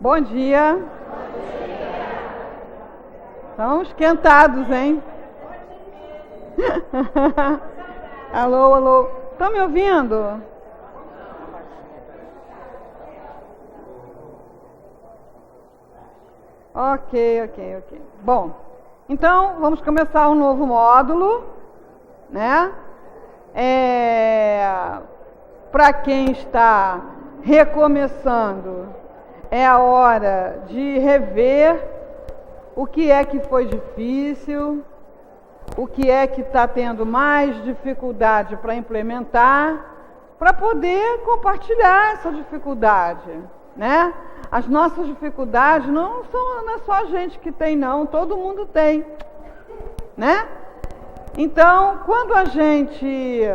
Bom dia. Estão esquentados, hein? Alô, alô. Estão me ouvindo? Ok. Bom, então vamos começar um novo módulo, né? Para quem está recomeçando, é a hora de rever o que é que foi difícil, o que é que está tendo mais dificuldade para implementar, para poder compartilhar essa dificuldade, né? As nossas dificuldades não é só a gente que tem, não, todo mundo tem, né? Então, quando a gente,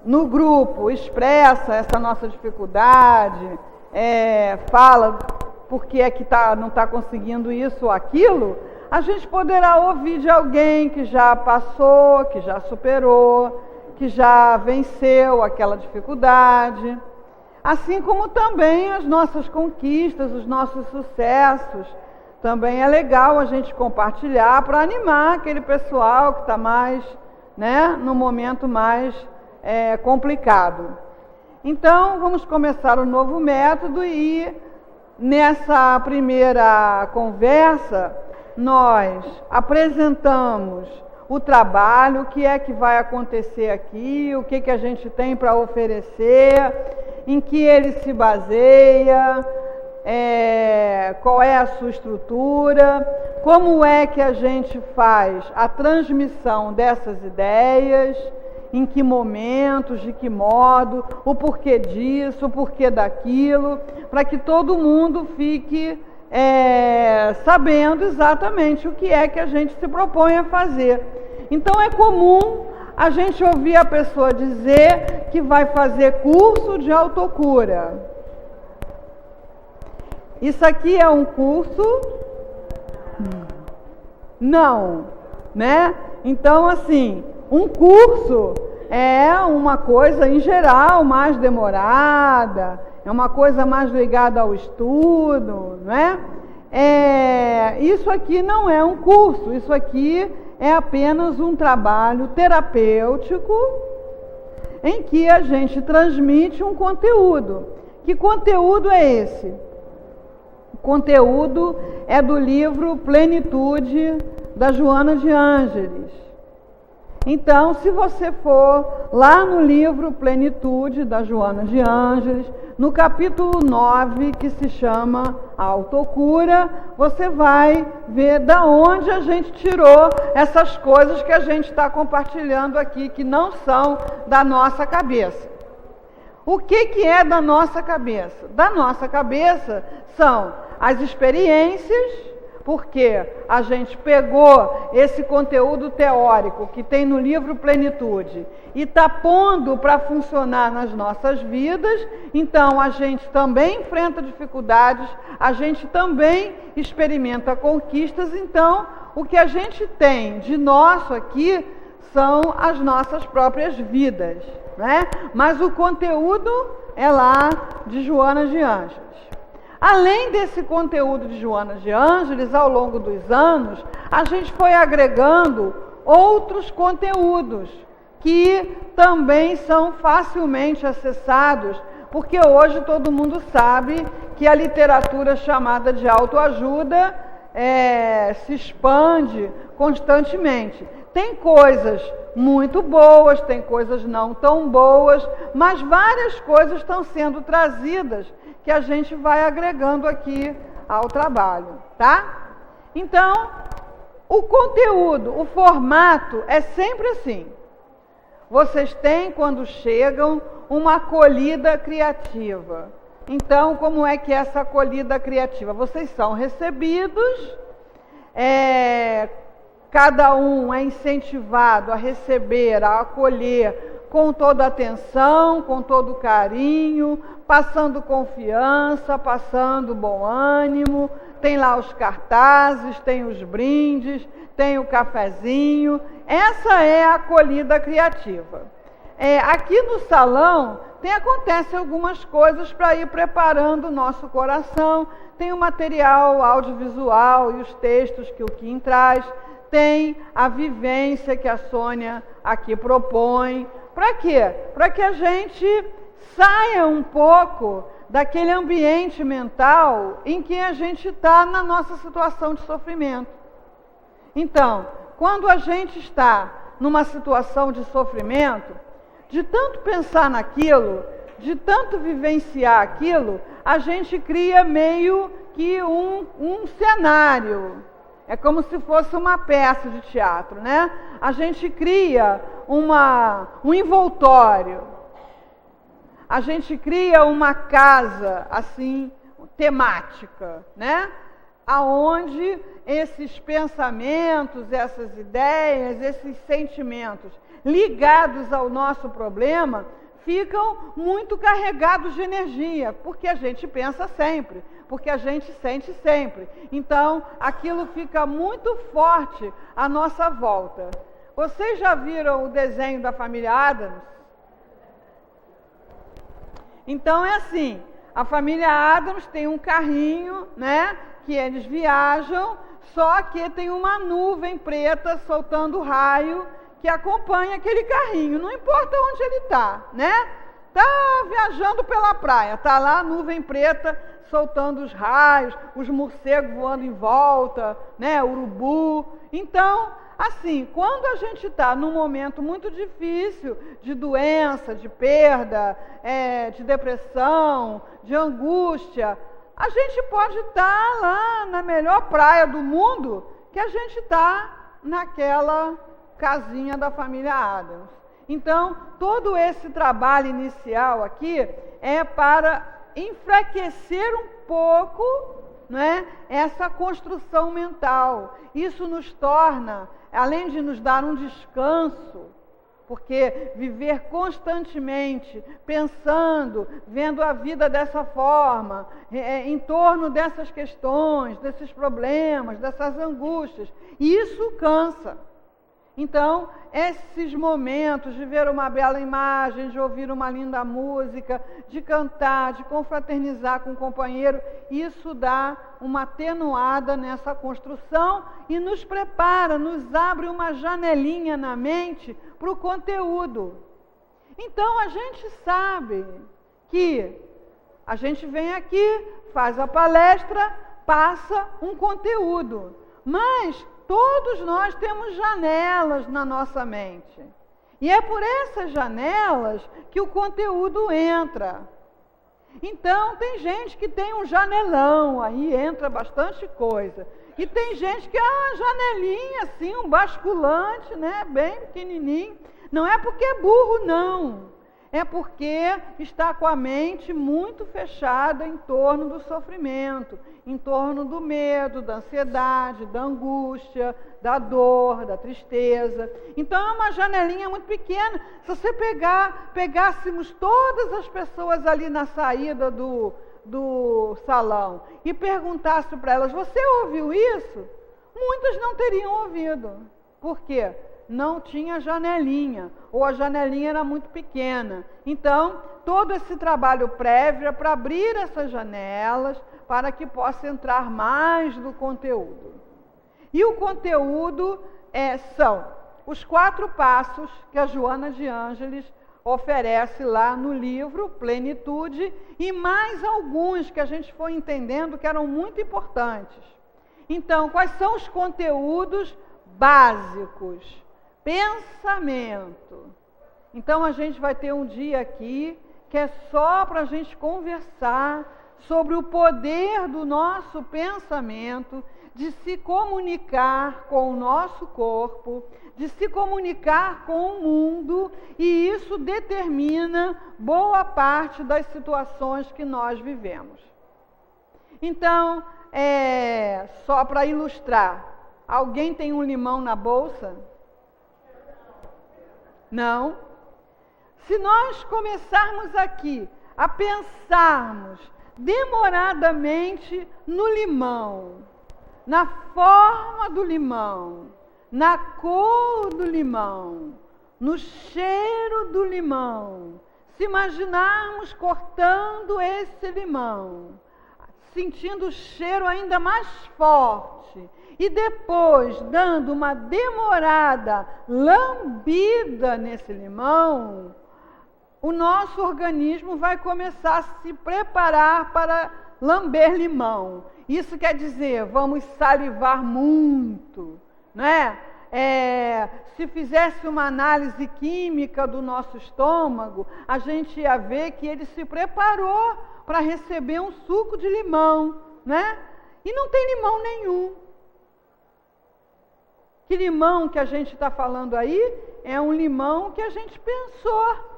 no grupo, expressa essa nossa dificuldade, fala por que é que não está conseguindo isso ou aquilo, a gente poderá ouvir de alguém que já passou, que já superou, que já venceu aquela dificuldade. Assim como também as nossas conquistas, os nossos sucessos. Também é legal a gente compartilhar para animar aquele pessoal que está mais, né, no momento mais complicado. Então, vamos começar um novo método e nessa primeira conversa nós apresentamos o trabalho, o que é que vai acontecer aqui, o que a gente tem para oferecer, em que ele se baseia, qual é a sua estrutura, como é que a gente faz a transmissão dessas ideias, em que momentos, de que modo, o porquê disso, o porquê daquilo, para que todo mundo fique sabendo exatamente o que é que a gente se propõe a fazer. Então é comum a gente ouvir a pessoa dizer que vai fazer curso de autocura. Isso aqui é um curso? Não, né? Então, assim, um curso é uma coisa, em geral, mais demorada, é uma coisa mais ligada ao estudo, né? Isso aqui não é um curso, isso aqui é apenas um trabalho terapêutico em que a gente transmite um conteúdo. Que conteúdo é esse? O conteúdo é do livro Plenitude, da Joana de Ângeles. Então, se você for lá no livro Plenitude, da Joana de Ângeles, no capítulo 9, que se chama Autocura, você vai ver da onde a gente tirou essas coisas que a gente está compartilhando aqui, que não são da nossa cabeça. O que é da nossa cabeça? Da nossa cabeça são as experiências, porque a gente pegou esse conteúdo teórico que tem no livro Plenitude e está pondo para funcionar nas nossas vidas. Então a gente também enfrenta dificuldades, a gente também experimenta conquistas. Então o que a gente tem de nosso aqui são as nossas próprias vidas, né? Mas o conteúdo é lá de Joana de Ângeles. Além desse conteúdo de Joana de Ângeles, ao longo dos anos, a gente foi agregando outros conteúdos que também são facilmente acessados, porque hoje todo mundo sabe que a literatura chamada de autoajuda se expande constantemente. Tem coisas muito boas, tem coisas não tão boas, mas várias coisas estão sendo trazidas que a gente vai agregando aqui ao trabalho, tá? Então, o conteúdo, o formato é sempre assim. Vocês têm, quando chegam, uma acolhida criativa. Então, como é que é essa acolhida criativa? Vocês são recebidos, cada um é incentivado a receber, a acolher com toda atenção, com todo carinho, passando confiança, passando bom ânimo. Tem lá os cartazes, tem os brindes, tem o cafezinho. Essa é a acolhida criativa. aqui no salão acontecem algumas coisas para ir preparando o nosso coração. Tem o material audiovisual e os textos que o Kim traz, tem a vivência que a Sônia aqui propõe. Para quê? Para que a gente saia um pouco daquele ambiente mental em que a gente está na nossa situação de sofrimento. Então, quando a gente está numa situação de sofrimento, de tanto pensar naquilo, de tanto vivenciar aquilo, a gente cria meio que um cenário. É como se fosse uma peça de teatro, né? A gente cria um envoltório. A gente cria uma casa, assim, temática, né? Aonde esses pensamentos, essas ideias, esses sentimentos ligados ao nosso problema ficam muito carregados de energia, porque a gente pensa sempre, porque a gente sente sempre. Então, aquilo fica muito forte à nossa volta. Vocês já viram o desenho da família Addams? Então é assim, a família Addams tem um carrinho, né, que eles viajam, só que tem uma nuvem preta soltando raio que acompanha aquele carrinho, não importa onde ele está, né? Está viajando pela praia, está lá a nuvem preta soltando os raios, os morcegos voando em volta, né, urubu. Então, assim, quando a gente está num momento muito difícil de doença, de perda, de depressão, de angústia, a gente pode estar lá na melhor praia do mundo, que a gente está naquela casinha da família Addams. Então, todo esse trabalho inicial aqui é para enfraquecer um pouco, né, essa construção mental. Isso nos torna, além de nos dar um descanso, porque viver constantemente pensando, vendo a vida dessa forma, em torno dessas questões, desses problemas, dessas angústias, isso cansa. Então, esses momentos de ver uma bela imagem, de ouvir uma linda música, de cantar, de confraternizar com o companheiro, isso dá uma atenuada nessa construção e nos prepara, nos abre uma janelinha na mente para o conteúdo. Então, a gente sabe que a gente vem aqui, faz a palestra, passa um conteúdo, mas todos nós temos janelas na nossa mente. E é por essas janelas que o conteúdo entra. Então, tem gente que tem um janelão, aí entra bastante coisa. E tem gente que é uma janelinha, assim, um basculante, né, bem pequenininho. Não é porque é burro, não. É porque está com a mente muito fechada em torno do sofrimento, em torno do medo, da ansiedade, da angústia, da dor, da tristeza. Então é uma janelinha muito pequena. Se você pegássemos todas as pessoas ali na saída do salão e perguntasse para elas, você ouviu isso? Muitas não teriam ouvido. Por quê? Não tinha janelinha, ou a janelinha era muito pequena. Então, todo esse trabalho prévio é para abrir essas janelas, para que possa entrar mais do conteúdo. E o conteúdo são os 4 passos que a Joana de Ângeles oferece lá no livro Plenitude, e mais alguns que a gente foi entendendo que eram muito importantes. Então, quais são os conteúdos básicos? Pensamento. Então a gente vai ter um dia aqui que é só para a gente conversar sobre o poder do nosso pensamento, de se comunicar com o nosso corpo, de se comunicar com o mundo, e isso determina boa parte das situações que nós vivemos. Então, só para ilustrar, alguém tem um limão na bolsa? Não. Se nós começarmos aqui a pensarmos demoradamente no limão, na forma do limão, na cor do limão, no cheiro do limão, se imaginarmos cortando esse limão, sentindo o cheiro ainda mais forte, e depois dando uma demorada lambida nesse limão, o nosso organismo vai começar a se preparar para lamber limão. Isso quer dizer, vamos salivar muito, né? Se fizesse uma análise química do nosso estômago, a gente ia ver que ele se preparou para receber um suco de limão, né? E não tem limão nenhum. Que limão que a gente está falando aí é um limão que a gente pensou.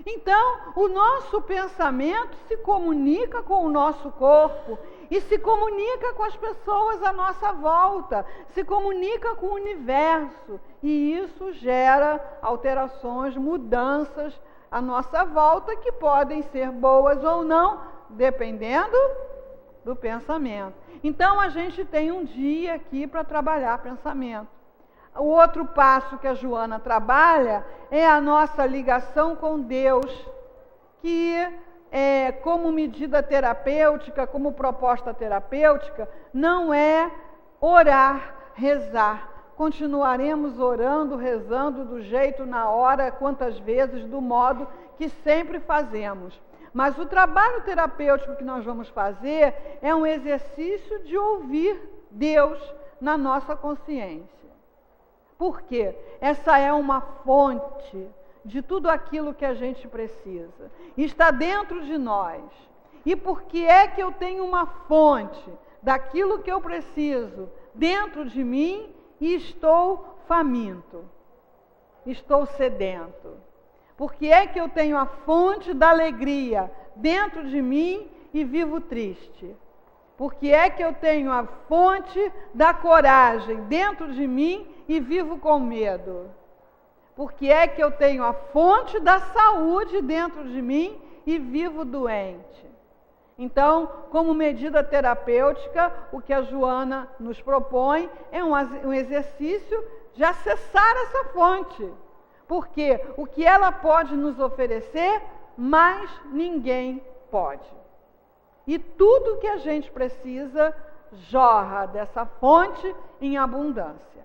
Então, o nosso pensamento se comunica com o nosso corpo e se comunica com as pessoas à nossa volta, se comunica com o universo, e isso gera alterações, mudanças à nossa volta, que podem ser boas ou não, dependendo do pensamento. Então, a gente tem um dia aqui para trabalhar pensamento. O outro passo que a Joana trabalha é a nossa ligação com Deus, que como medida terapêutica, como proposta terapêutica, não é orar, rezar. Continuaremos orando, rezando do jeito, na hora, quantas vezes, do modo que sempre fazemos. Mas o trabalho terapêutico que nós vamos fazer é um exercício de ouvir Deus na nossa consciência. Por quê? Essa é uma fonte de tudo aquilo que a gente precisa. Está dentro de nós. E por que é que eu tenho uma fonte daquilo que eu preciso dentro de mim e estou faminto? Estou sedento. Por que é que eu tenho a fonte da alegria dentro de mim e vivo triste? Por que é que eu tenho a fonte da coragem dentro de mim e vivo com medo? Por que é que eu tenho a fonte da saúde dentro de mim e vivo doente? Então, como medida terapêutica, o que a Joana nos propõe é um exercício de acessar essa fonte. Porque o que ela pode nos oferecer, mais ninguém pode. E tudo que a gente precisa jorra dessa fonte em abundância.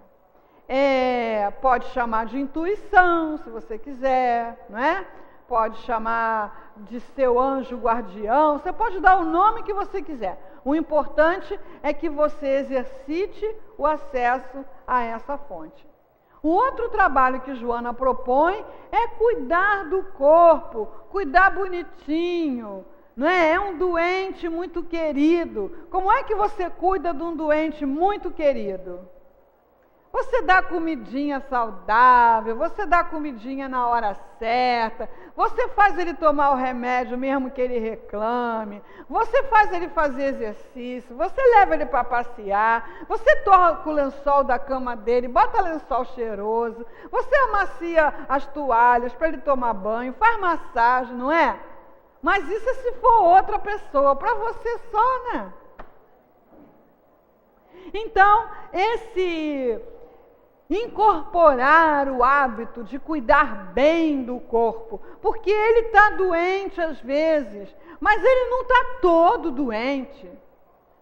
Pode chamar de intuição, se você quiser, não é? Pode chamar de seu anjo guardião, você pode dar o nome que você quiser. O importante é que você exercite o acesso a essa fonte. O outro trabalho que Joana propõe é cuidar do corpo, cuidar bonitinho, não é? É um doente muito querido. Como é que você cuida de um doente muito querido? Você dá comidinha saudável, você dá comidinha na hora certa, você faz ele tomar o remédio mesmo que ele reclame, você faz ele fazer exercício, você leva ele para passear, você troca o lençol da cama dele, bota lençol cheiroso, você amacia as toalhas para ele tomar banho, faz massagem, não é? Mas isso é se for outra pessoa, para você só, né? Então, incorporar o hábito de cuidar bem do corpo, porque ele está doente às vezes, mas ele não está todo doente.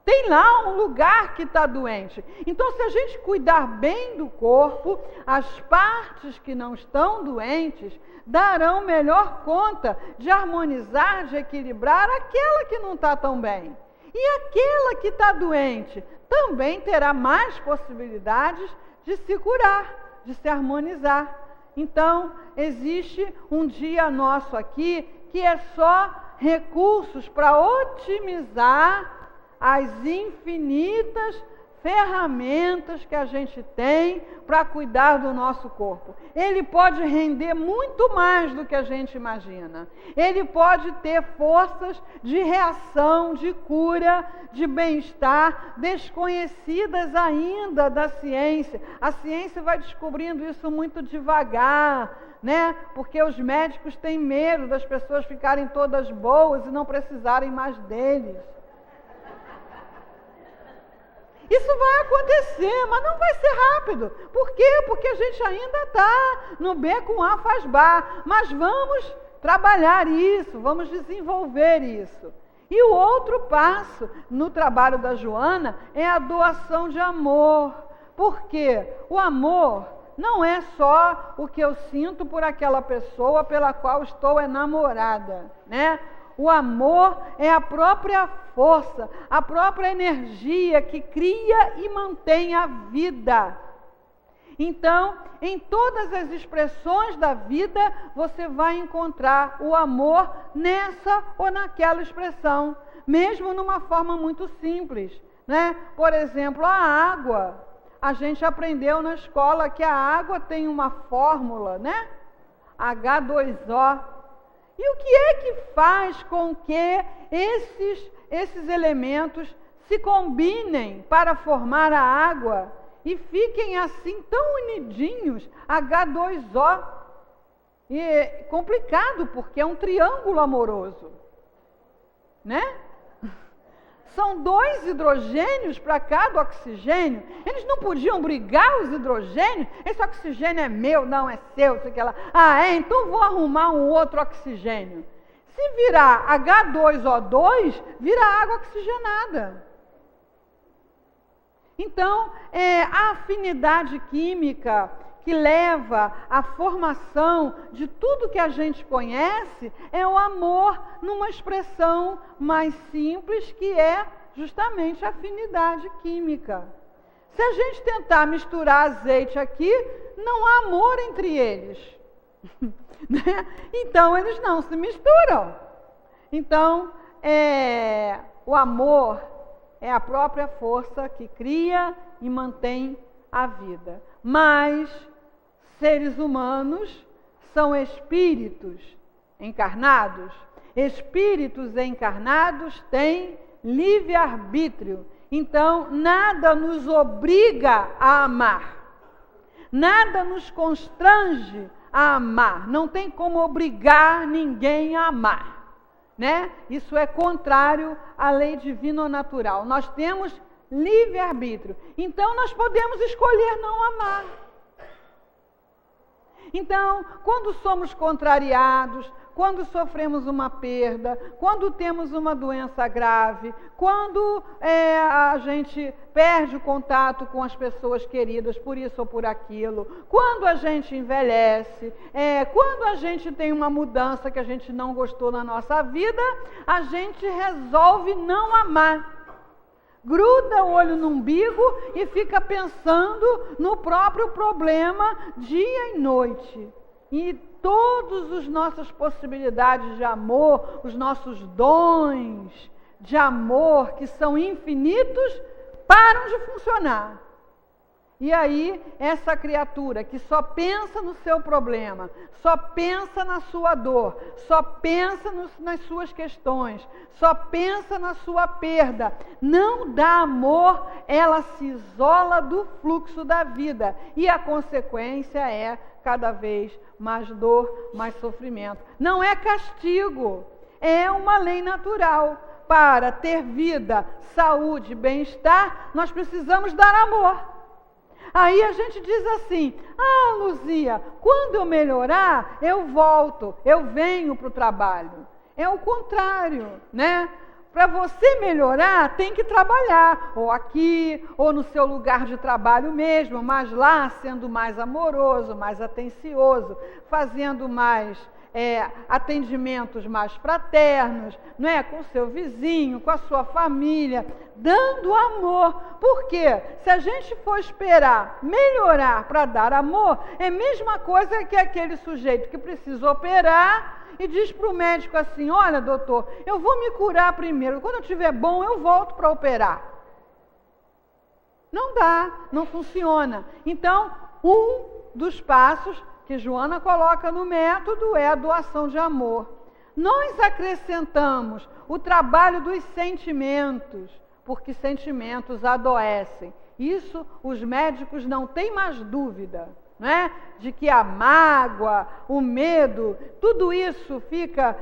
Tem lá um lugar que está doente. Então, se a gente cuidar bem do corpo, as partes que não estão doentes darão melhor conta de harmonizar, de equilibrar aquela que não está tão bem. E aquela que está doente também terá mais possibilidades de se curar, de se harmonizar. Então, existe um dia nosso aqui que é só recursos para otimizar as infinitas ferramentas que a gente tem para cuidar do nosso corpo. Ele pode render muito mais do que a gente imagina. Ele pode ter forças de reação, de cura, de bem-estar, desconhecidas ainda da ciência. A ciência vai descobrindo isso muito devagar, né? Porque os médicos têm medo das pessoas ficarem todas boas e não precisarem mais deles. Isso vai acontecer, mas não vai ser rápido. Por quê? Porque a gente ainda está no B com A faz bar. Mas vamos trabalhar isso, vamos desenvolver isso. E o outro passo no trabalho da Joana é a doação de amor. Por quê? O amor não é só o que eu sinto por aquela pessoa pela qual estou enamorada, né? O amor é a própria força, a própria energia que cria e mantém a vida. Então, em todas as expressões da vida, você vai encontrar o amor nessa ou naquela expressão, mesmo numa forma muito simples, né? Por exemplo, a água. A gente aprendeu na escola que a água tem uma fórmula, né? H2O. E o que é que faz com que esses elementos se combinem para formar a água e fiquem assim tão unidinhos, H2O? E é complicado, porque é um triângulo amoroso, né? São 2 hidrogênios para cada oxigênio. Eles não podiam brigar, os hidrogênios? Esse oxigênio é meu, não é seu, sei lá. Ah, é? Então vou arrumar um outro oxigênio. Se virar H2O2, vira água oxigenada. Então, a afinidade química que leva à formação de tudo que a gente conhece é o amor numa expressão mais simples, que é justamente a afinidade química. Se a gente tentar misturar azeite aqui, não há amor entre eles. Né? Então, eles não se misturam. Então, o amor é a própria força que cria e mantém a vida. Mas seres humanos são espíritos encarnados. Espíritos encarnados têm livre-arbítrio. Então, nada nos obriga a amar. Nada nos constrange a amar. Não tem como obrigar ninguém a amar, né? Isso é contrário à lei divino-natural. Nós temos livre-arbítrio. Então, nós podemos escolher não amar. Então, quando somos contrariados, quando sofremos uma perda, quando temos uma doença grave, quando a gente perde o contato com as pessoas queridas por isso ou por aquilo, quando a gente envelhece, quando a gente tem uma mudança que a gente não gostou na nossa vida, a gente resolve não amar. Gruda o olho no umbigo e fica pensando no próprio problema dia e noite. E todas as nossas possibilidades de amor, os nossos dons de amor, que são infinitos, param de funcionar. E aí, essa criatura que só pensa no seu problema, só pensa na sua dor, só pensa nas suas questões, só pensa na sua perda, não dá amor, ela se isola do fluxo da vida. E a consequência é cada vez mais dor, mais sofrimento. Não é castigo, é uma lei natural. Para ter vida, saúde, bem-estar, nós precisamos dar amor. Aí a gente diz assim: ah, Luzia, quando eu melhorar, eu volto, eu venho para o trabalho. É o contrário, né? Para você melhorar, tem que trabalhar, ou aqui, ou no seu lugar de trabalho mesmo, mas lá sendo mais amoroso, mais atencioso, fazendo mais atendimentos mais fraternos, não é? Com o seu vizinho, com a sua família, dando amor. Por quê? Se a gente for esperar melhorar para dar amor, é a mesma coisa que aquele sujeito que precisa operar e diz para o médico assim: olha, doutor, eu vou me curar primeiro, quando eu estiver bom eu volto para operar. Não dá, não funciona. Então, um dos passos que Joana coloca no método é a doação de amor. Nós acrescentamos o trabalho dos sentimentos, porque sentimentos adoecem. Isso os médicos não têm mais dúvida, não é? De que a mágoa, o medo, tudo isso fica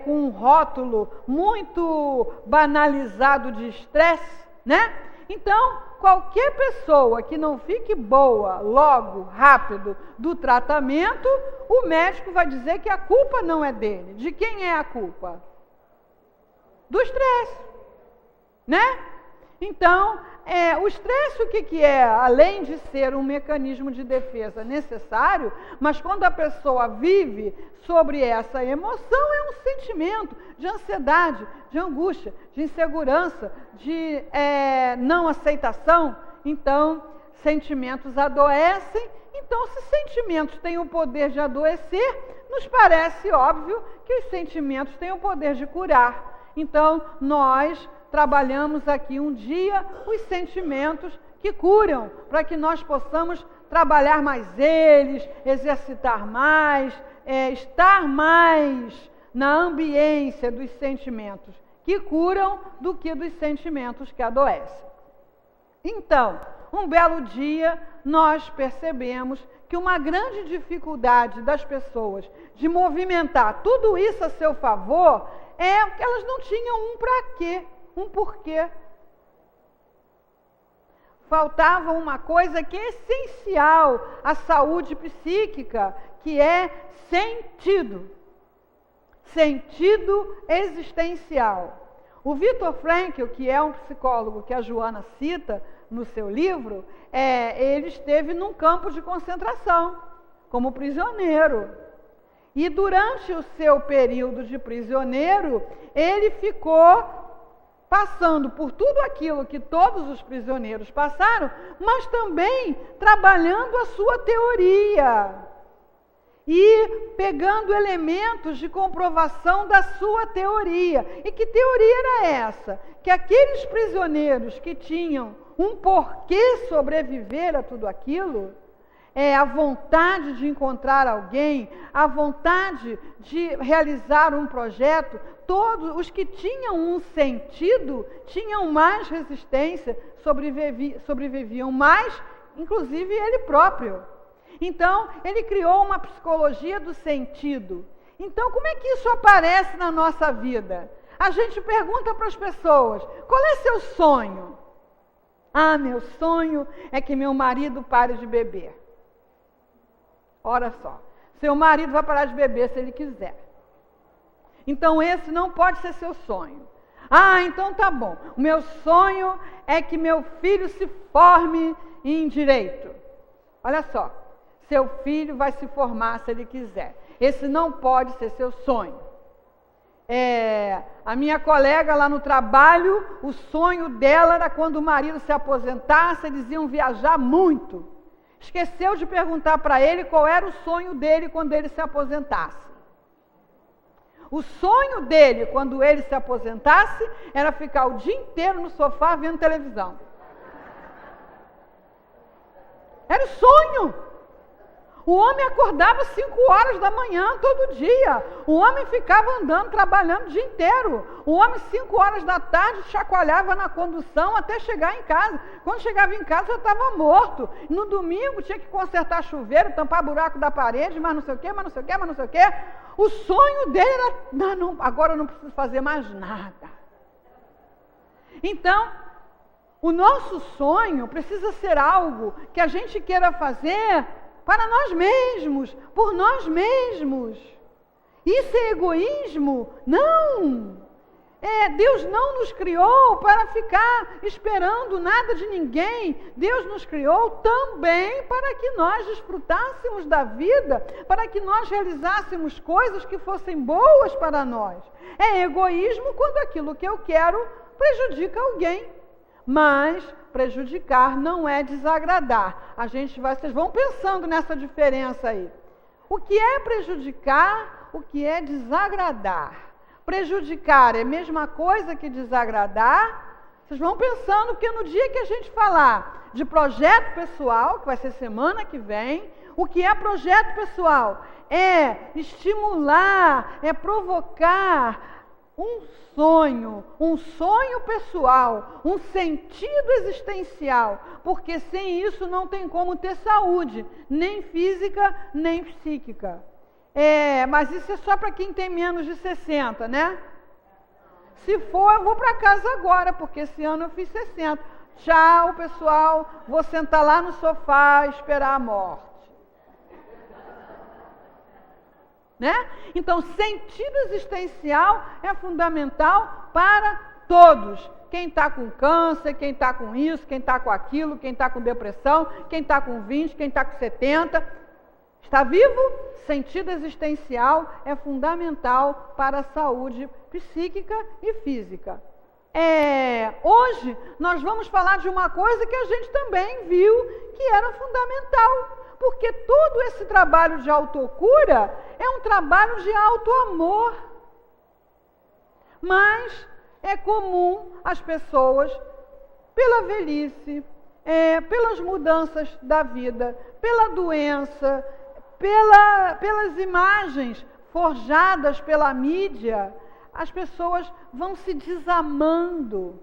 com um rótulo muito banalizado de estresse, né? Então, qualquer pessoa que não fique boa logo, rápido, do tratamento, o médico vai dizer que a culpa não é dele. De quem é a culpa? Do estresse, né? Então, o estresse, o que é? Além de ser um mecanismo de defesa necessário, mas quando a pessoa vive sobre essa emoção, é um sentimento de ansiedade, de angústia, de insegurança, de não aceitação. Então, sentimentos adoecem. Então, se sentimentos têm o poder de adoecer, nos parece óbvio que os sentimentos têm o poder de curar. Então, nós trabalhamos aqui um dia os sentimentos que curam, para que nós possamos trabalhar mais eles, exercitar mais, estar mais na ambiência dos sentimentos que curam do que dos sentimentos que adoecem. Então, um belo dia, nós percebemos que uma grande dificuldade das pessoas de movimentar tudo isso a seu favor é que elas não tinham um para quê, um porquê. Faltava uma coisa que é essencial à saúde psíquica, que é sentido. Sentido existencial. O Viktor Frankl, que é um psicólogo que a Joana cita no seu livro, ele esteve num campo de concentração, como prisioneiro. E durante o seu período de prisioneiro, ele ficou passando por tudo aquilo que todos os prisioneiros passaram, mas também trabalhando a sua teoria e pegando elementos de comprovação da sua teoria. E que teoria era essa? Que aqueles prisioneiros que tinham um porquê sobreviver a tudo aquilo, a vontade de encontrar alguém, a vontade de realizar um projeto, todos os que tinham um sentido tinham mais resistência, sobreviviam mais, inclusive ele próprio. Então, ele criou uma psicologia do sentido. Então, como é que isso aparece na nossa vida? A gente pergunta para as pessoas, qual é seu sonho? Ah, meu sonho é que meu marido pare de beber. Olha só, seu marido vai parar de beber se ele quiser. Então esse não pode ser seu sonho. Ah, então tá bom. O meu sonho é que meu filho se forme em direito. Olha só, seu filho vai se formar se ele quiser. Esse não pode ser seu sonho. A minha colega lá no trabalho, o sonho dela era quando o marido se aposentasse, eles iam viajar muito. Esqueceu de perguntar para ele qual era o sonho dele quando ele se aposentasse. O sonho dele, quando ele se aposentasse, era ficar o dia inteiro no sofá vendo televisão. Era o sonho. O homem acordava 5 horas da manhã todo dia. O homem ficava andando, trabalhando o dia inteiro. O homem 5 horas da tarde chacoalhava na condução até chegar em casa. Quando chegava em casa já estava morto. No domingo tinha que consertar chuveiro, tampar buraco da parede, mas não sei o quê, mas não sei o quê, mas não sei o quê. O sonho dele era, não, agora eu não preciso fazer mais nada. Então, o nosso sonho precisa ser algo que a gente queira fazer para nós mesmos, por nós mesmos. Isso é egoísmo? Não! Deus não nos criou para ficar esperando nada de ninguém. Deus nos criou também para que nós desfrutássemos da vida, para que nós realizássemos coisas que fossem boas para nós. É egoísmo quando aquilo que eu quero prejudica alguém. Mas prejudicar não é desagradar. Vocês vão pensando nessa diferença aí. O que é prejudicar, o que é desagradar? Prejudicar é a mesma coisa que desagradar? Vocês vão pensando que no dia que a gente falar de projeto pessoal, que vai ser semana que vem, o que é projeto pessoal? É estimular, é provocar um sonho pessoal, um sentido existencial, porque sem isso não tem como ter saúde, nem física, nem psíquica. Mas isso é só para quem tem menos de 60, né? Se for, eu vou para casa agora, porque esse ano eu fiz 60. Tchau, pessoal, vou sentar lá no sofá e esperar a morte. Né? Então, sentido existencial é fundamental para todos. Quem está com câncer, quem está com isso, quem está com aquilo, quem está com depressão, quem está com 20, quem está com 70. Está vivo? Sentido existencial é fundamental para a saúde psíquica e física. Hoje nós vamos falar de uma coisa que a gente também viu que era fundamental. Porque todo esse trabalho de autocura é um trabalho de autoamor. Mas é comum as pessoas, pela velhice, pelas mudanças da vida, pela doença, pelas imagens forjadas pela mídia, as pessoas vão se desamando.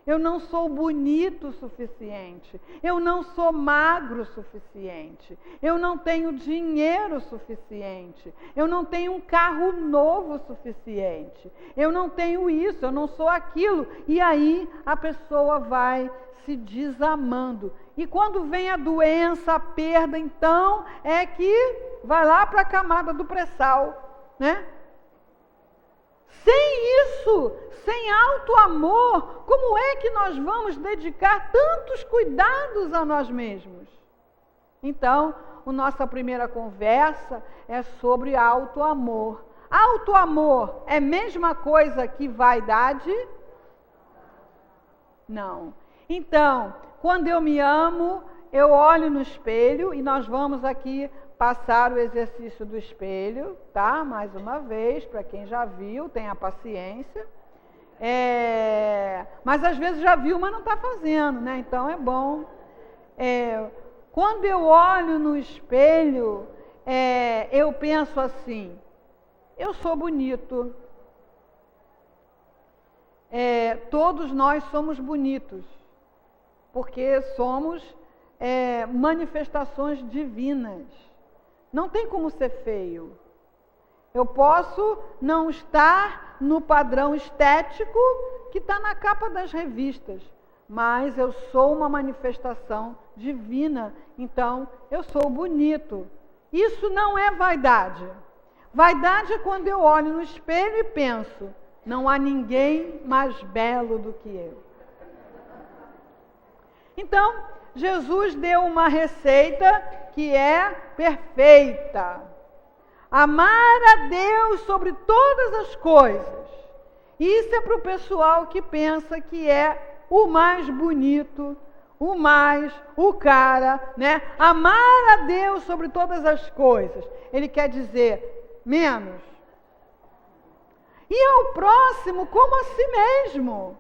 Eu não sou bonito o suficiente, eu não sou magro o suficiente, eu não tenho dinheiro o suficiente, eu não tenho um carro novo o suficiente, eu não tenho isso, eu não sou aquilo. E aí a pessoa vai se desamando. E quando vem a doença, a perda, então é que vai lá para a camada do pré-sal, né? Sem isso, sem autoamor, como é que nós vamos dedicar tantos cuidados a nós mesmos? Então, a nossa primeira conversa é sobre autoamor. Autoamor é a mesma coisa que vaidade? Não. Então, quando eu me amo, eu olho no espelho e nós vamos aqui passar o exercício do espelho, tá? Mais uma vez, para quem já viu, tenha paciência. Mas às vezes já viu, mas não está fazendo, né? Então é bom. Quando eu olho no espelho, eu penso assim: eu sou bonito. Todos nós somos bonitos, porque somos manifestações divinas. Não tem como ser feio. Eu posso não estar no padrão estético que está na capa das revistas, mas eu sou uma manifestação divina, então eu sou bonito. Isso não é vaidade. Vaidade é quando eu olho no espelho e penso: não há ninguém mais belo do que eu. Então, Jesus deu uma receita que é perfeita. Amar a Deus sobre todas as coisas. Isso é para o pessoal que pensa que é o mais bonito, o cara, né? Amar a Deus sobre todas as coisas. Ele quer dizer menos. E ao próximo como a si mesmo.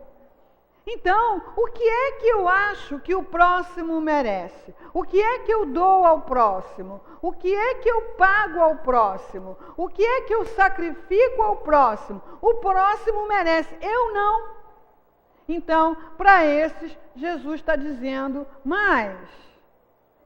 Então, o que é que eu acho que o próximo merece? O que é que eu dou ao próximo? O que é que eu pago ao próximo? O que é que eu sacrifico ao próximo? O próximo merece, eu não. Então, para esses, Jesus está dizendo mais.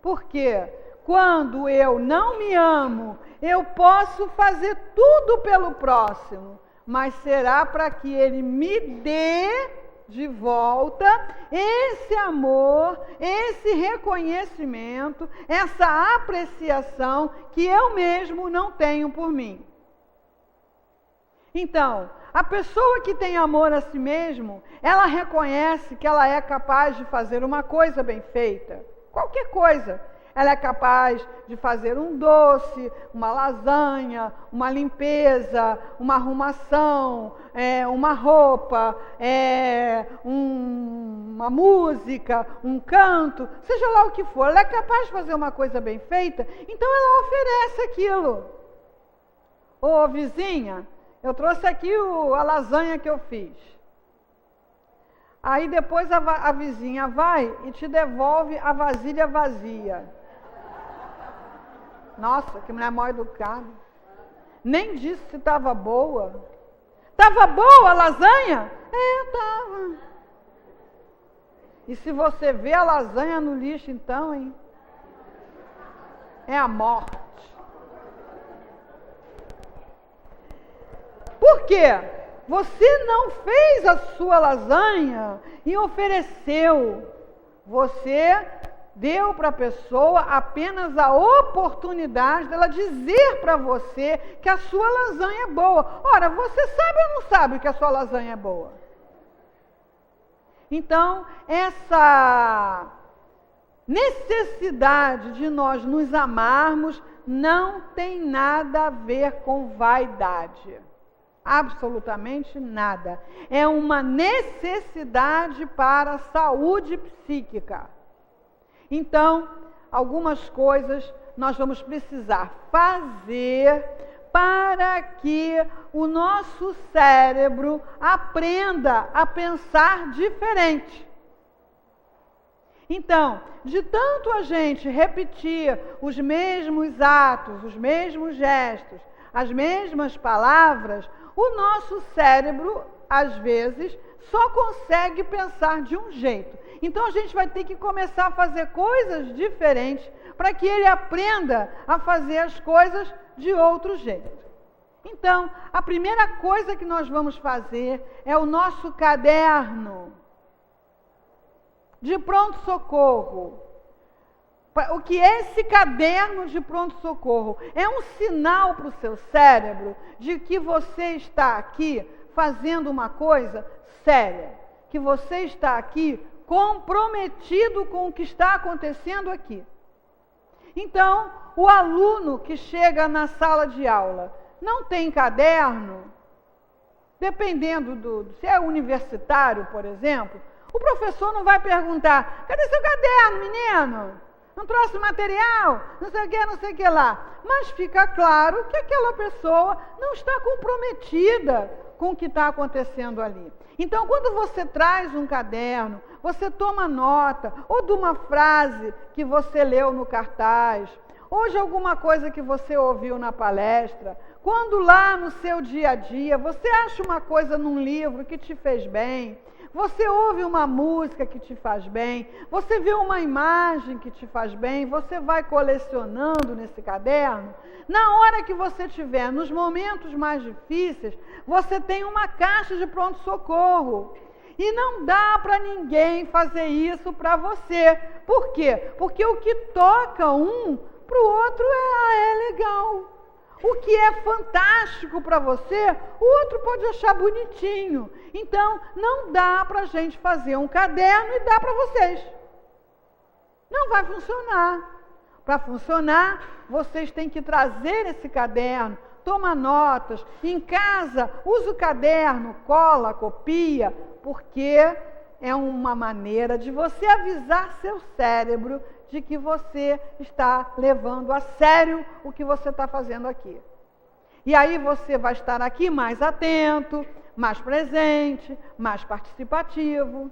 Porque quando eu não me amo, eu posso fazer tudo pelo próximo, mas será para que ele me dê de volta esse amor, esse reconhecimento, essa apreciação que eu mesmo não tenho por mim. Então, a pessoa que tem amor a si mesmo, ela reconhece que ela é capaz de fazer uma coisa bem feita, qualquer coisa. Ela é capaz de fazer um doce, uma lasanha, uma limpeza, uma arrumação, uma roupa, uma música, um canto, seja lá o que for. Ela é capaz de fazer uma coisa bem feita, então ela oferece aquilo. Ô vizinha, eu trouxe aqui a lasanha que eu fiz. Aí depois a vizinha vai e te devolve a vasilha vazia. Nossa, que mulher mal educada. Nem disse se estava boa. Estava boa a lasanha? Estava. E se você vê a lasanha no lixo então, hein? É a morte. Por quê? Você não fez a sua lasanha e ofereceu. Você deu para a pessoa apenas a oportunidade dela dizer para você que a sua lasanha é boa. Ora, você sabe ou não sabe que a sua lasanha é boa? Então, essa necessidade de nós nos amarmos não tem nada a ver com vaidade. Absolutamente nada. É uma necessidade para a saúde psíquica. Então, algumas coisas nós vamos precisar fazer para que o nosso cérebro aprenda a pensar diferente. Então, de tanto a gente repetir os mesmos atos, os mesmos gestos, as mesmas palavras, o nosso cérebro, às vezes, só consegue pensar de um jeito. Então, a gente vai ter que começar a fazer coisas diferentes para que ele aprenda a fazer as coisas de outro jeito. Então, a primeira coisa que nós vamos fazer é o nosso caderno de pronto-socorro. O que é esse caderno de pronto-socorro? É um sinal para o seu cérebro de que você está aqui fazendo uma coisa séria, que você está aqui comprometido com o que está acontecendo aqui. Então, o aluno que chega na sala de aula não tem caderno, dependendo se é universitário, por exemplo, o professor não vai perguntar: cadê seu caderno, menino? Não trouxe material? Não sei o que lá. Mas fica claro que aquela pessoa não está comprometida com o que está acontecendo ali. Então, quando você traz um caderno, você toma nota, ou de uma frase que você leu no cartaz, ou de alguma coisa que você ouviu na palestra, quando lá no seu dia a dia você acha uma coisa num livro que te fez bem, você ouve uma música que te faz bem, você vê uma imagem que te faz bem, você vai colecionando nesse caderno. Na hora que você estiver nos momentos mais difíceis, você tem uma caixa de pronto-socorro. E não dá para ninguém fazer isso para você. Por quê? Porque o que toca um, para o outro é legal. O que é fantástico para você, o outro pode achar bonitinho. Então, não dá para a gente fazer um caderno e dar para vocês. Não vai funcionar. Para funcionar, vocês têm que trazer esse caderno, toma notas. Em casa, usa o caderno, cola, copia, porque é uma maneira de você avisar seu cérebro de que você está levando a sério o que você está fazendo aqui. E aí você vai estar aqui mais atento, mais presente, mais participativo.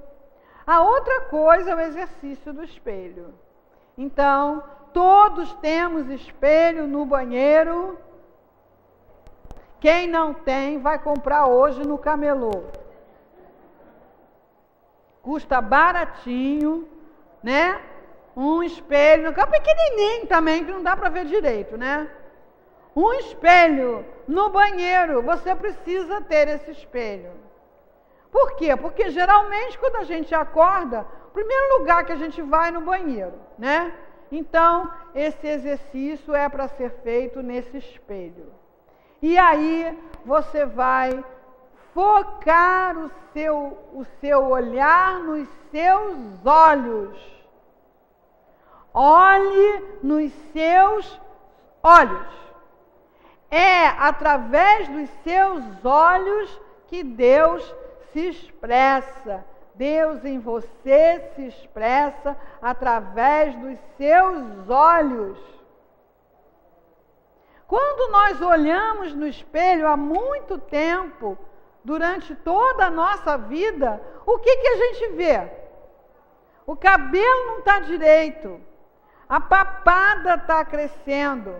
A outra coisa é o exercício do espelho. Então, todos temos espelho no banheiro. Quem não tem, vai comprar hoje no camelô. Custa baratinho, né? Um espelho, pequenininho também, que não dá para ver direito, né? Um espelho no banheiro, você precisa ter esse espelho. Por quê? Porque geralmente quando a gente acorda, o primeiro lugar que a gente vai é no banheiro, né? Então, esse exercício é para ser feito nesse espelho. E aí, você vai focar o seu olhar nos seus olhos. Olhe nos seus olhos. É através dos seus olhos que Deus se expressa. Deus em você se expressa através dos seus olhos. Quando nós olhamos no espelho há muito tempo, durante toda a nossa vida, o que a gente vê? O cabelo não está direito. A papada está crescendo,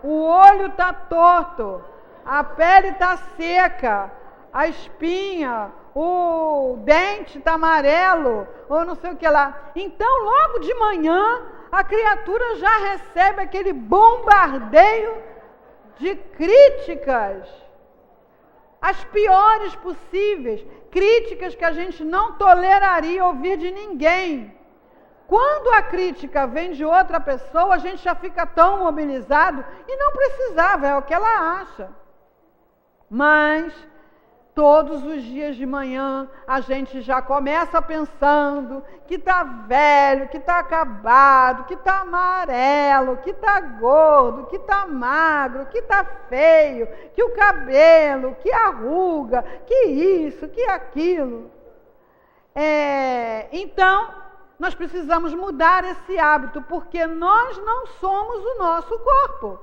o olho está torto, a pele está seca, a espinha, o dente está amarelo, ou não sei o que lá. Então, logo de manhã, a criatura já recebe aquele bombardeio de críticas, as piores possíveis, críticas que a gente não toleraria ouvir de ninguém. Quando a crítica vem de outra pessoa, a gente já fica tão mobilizado e não precisava, é o que ela acha. Mas todos os dias de manhã a gente já começa pensando que está velho, que está acabado, que está amarelo, que está gordo, que está magro, que está feio, que o cabelo, que a ruga, que isso, que aquilo. Então, nós precisamos mudar esse hábito, porque nós não somos o nosso corpo.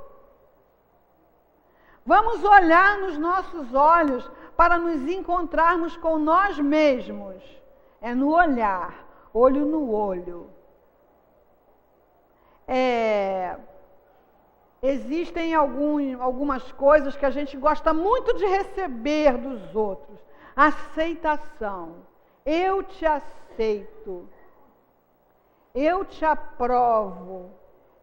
Vamos olhar nos nossos olhos para nos encontrarmos com nós mesmos. É no olhar, olho no olho. Existem algumas coisas que a gente gosta muito de receber dos outros. Aceitação. Eu te aceito. Eu te aprovo.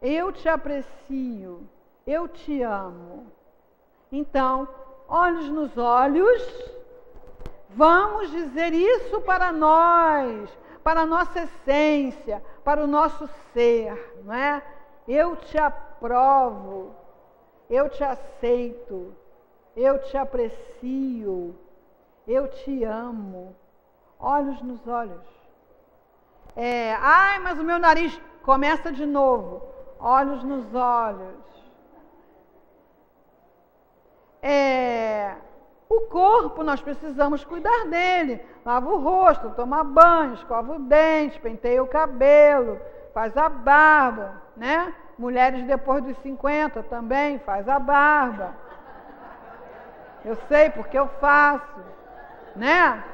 Eu te aprecio. Eu te amo. Então, olhos nos olhos, vamos dizer isso para nós, para a nossa essência, para o nosso ser, não é? Eu te aprovo, eu te aceito, eu te aprecio, eu te amo. Olhos nos olhos. Mas o meu nariz começa de novo. Olhos nos olhos. O corpo, nós precisamos cuidar dele. Lava o rosto, toma banho, escova o dente, penteia o cabelo, faz a barba, né? Mulheres depois dos 50 também faz a barba. Eu sei porque eu faço, né?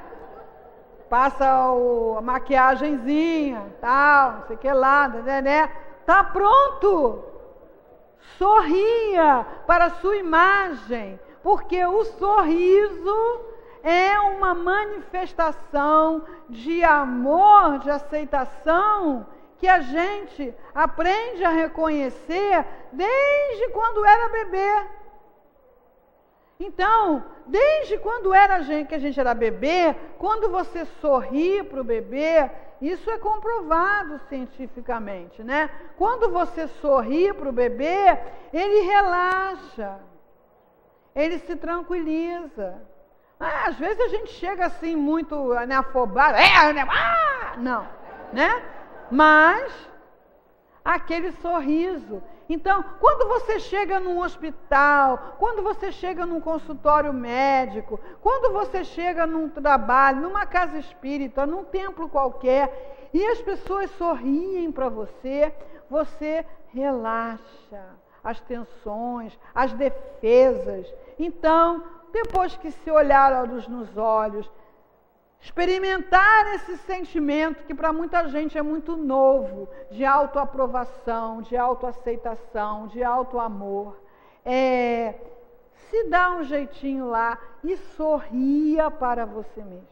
Passa a maquiagenzinha, tal, não sei o que lá, né? Tá pronto! Sorria para a sua imagem, porque o sorriso é uma manifestação de amor, de aceitação, que a gente aprende a reconhecer desde quando era bebê. Então, desde quando que a gente era bebê, quando você sorri para o bebê, isso é comprovado cientificamente, né? Quando você sorri para o bebê, ele relaxa, ele se tranquiliza. Às vezes a gente chega assim muito afobado, não, né? Mas aquele sorriso. Então, quando você chega num hospital, quando você chega num consultório médico, quando você chega num trabalho, numa casa espírita, num templo qualquer, e as pessoas sorriem para você, você relaxa as tensões, as defesas. Então, depois que se olhar olhos nos olhos, experimentar esse sentimento que para muita gente é muito novo, de autoaprovação, de autoaceitação, de autoamor. Se dá um jeitinho lá e sorria para você mesmo.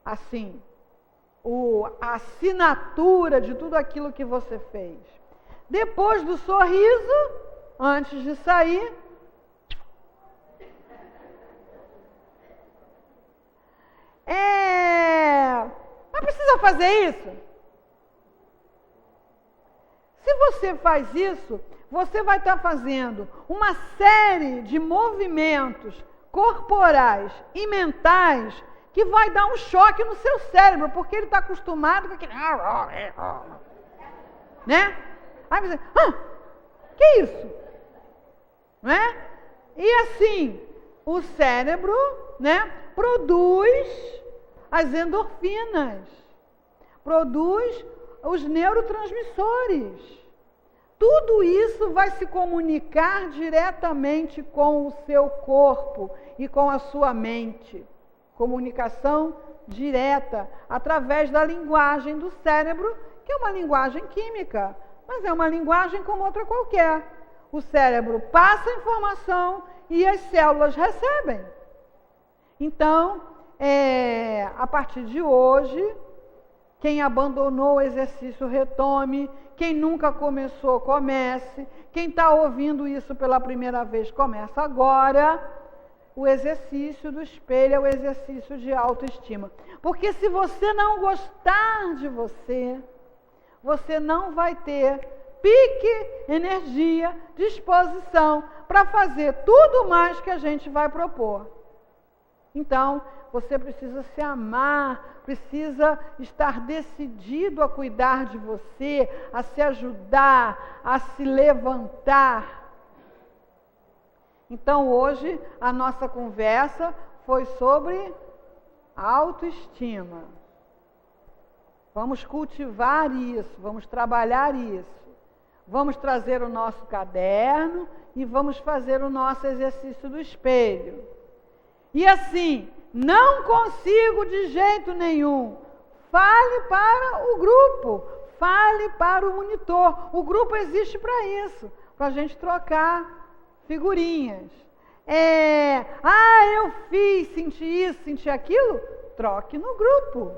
Assim, a assinatura de tudo aquilo que você fez. Depois do sorriso, antes de sair, mas precisa fazer isso? Se você faz isso, você vai estar fazendo uma série de movimentos corporais e mentais que vai dar um choque no seu cérebro, porque ele está acostumado com aquele... né? Aí você... que isso? Não é? E assim, o cérebro, né, produz as endorfinas, produz os neurotransmissores. Tudo isso vai se comunicar diretamente com o seu corpo e com a sua mente. Comunicação direta, através da linguagem do cérebro, que é uma linguagem química, mas é uma linguagem como outra qualquer. O cérebro passa a informação e as células recebem. Então, a partir de hoje, quem abandonou o exercício retome, quem nunca começou, comece, quem está ouvindo isso pela primeira vez, começa agora. o exercício do espelho é o exercício de autoestima. Porque se você não gostar de você, você não vai ter pique, energia, disposição para fazer tudo mais que a gente vai propor. Então, você precisa se amar, precisa estar decidido a cuidar de você, a se ajudar, a se levantar. Então, hoje, a nossa conversa foi sobre autoestima. Vamos cultivar isso, vamos trabalhar isso. Vamos trazer o nosso caderno e vamos fazer o nosso exercício do espelho. E assim, não consigo de jeito nenhum. Fale para o grupo, fale para o monitor. O grupo existe para isso, para a gente trocar figurinhas. Eu fiz, senti isso, senti aquilo. Troque no grupo.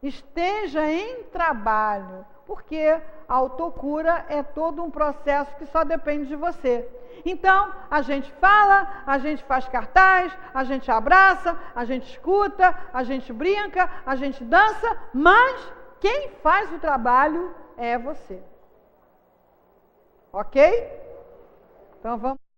Esteja em trabalho, porque a autocura é todo um processo que só depende de você. Então, a gente fala, a gente faz cartaz, a gente abraça, a gente escuta, a gente brinca, a gente dança, mas quem faz o trabalho é você. Ok? Então vamos.